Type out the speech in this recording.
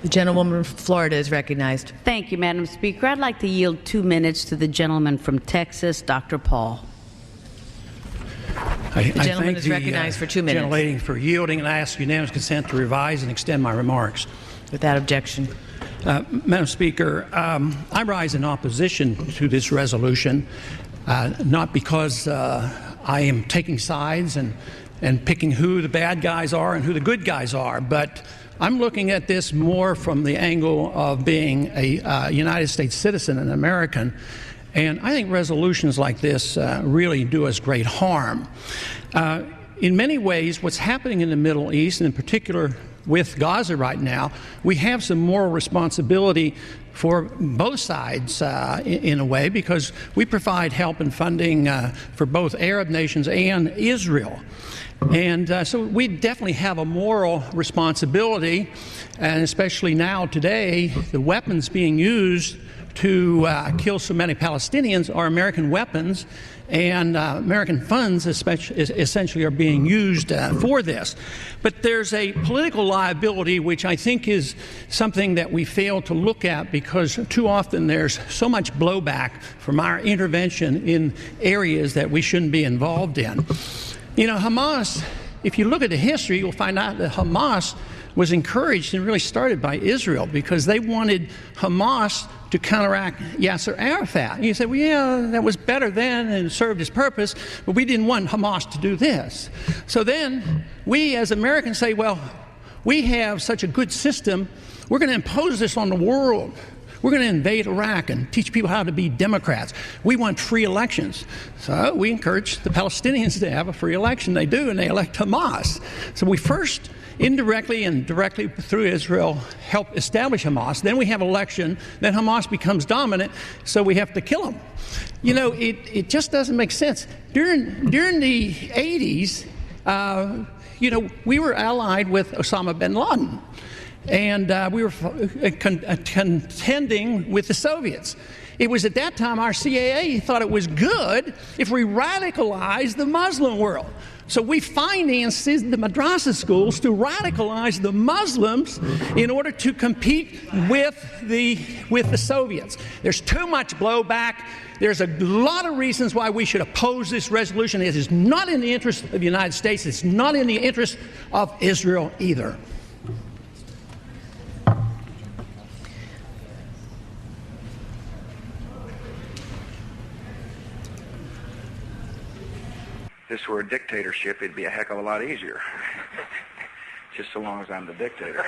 The gentlewoman from Florida is recognized. Thank you, Madam Speaker. I'd like to yield 2 minutes to the gentleman from Texas, Dr. Paul. The gentleman is recognized for 2 minutes. Gentlelady for yielding, and I ask unanimous consent to revise and extend my remarks. Without objection. Madam Speaker, I rise in opposition to this resolution, not because I am taking sides and picking who the bad guys are and who the good guys are, but I'm looking at this more from the angle of being a United States citizen, an American, and I think resolutions like this really do us great harm. In many ways, what's happening in the Middle East, and in particular with Gaza right now, we have some moral responsibility for both sides in a way, because we provide help and funding for both Arab nations and Israel. And so we definitely have a moral responsibility, and especially now today, the weapons being used to kill so many Palestinians are American weapons, and American funds essentially are being used for this. But there's a political liability which I think is something that we fail to look at, because too often there's so much blowback from our intervention in areas that we shouldn't be involved in. You know, Hamas, if you look at the history, you'll find out that Hamas was encouraged and really started by Israel, because they wanted Hamas to counteract Yasser Arafat. And you say, well, yeah, that was better then and served its purpose, but we didn't want Hamas to do this. So then we as Americans say, well, we have such a good system, we're going to impose this on the world. We're going to invade Iraq and teach people how to be Democrats. We want free elections. So we encourage the Palestinians to have a free election. They do, and they elect Hamas. So we first indirectly and directly through Israel help establish Hamas. Then we have election. Then Hamas becomes dominant, so we have to kill them. You know, it just doesn't make sense. During the 80s, you know, we were allied with Osama bin Laden. And we were contending with the Soviets. It was at that time our CIA thought it was good if we radicalized the Muslim world. So we financed the madrasa schools to radicalize the Muslims in order to compete with the Soviets. There's too much blowback. There's a lot of reasons why we should oppose this resolution. It is not in the interest of the United States. It's not in the interest of Israel either. If this were a dictatorship, it'd be a heck of a lot easier. Just so long as I'm the dictator.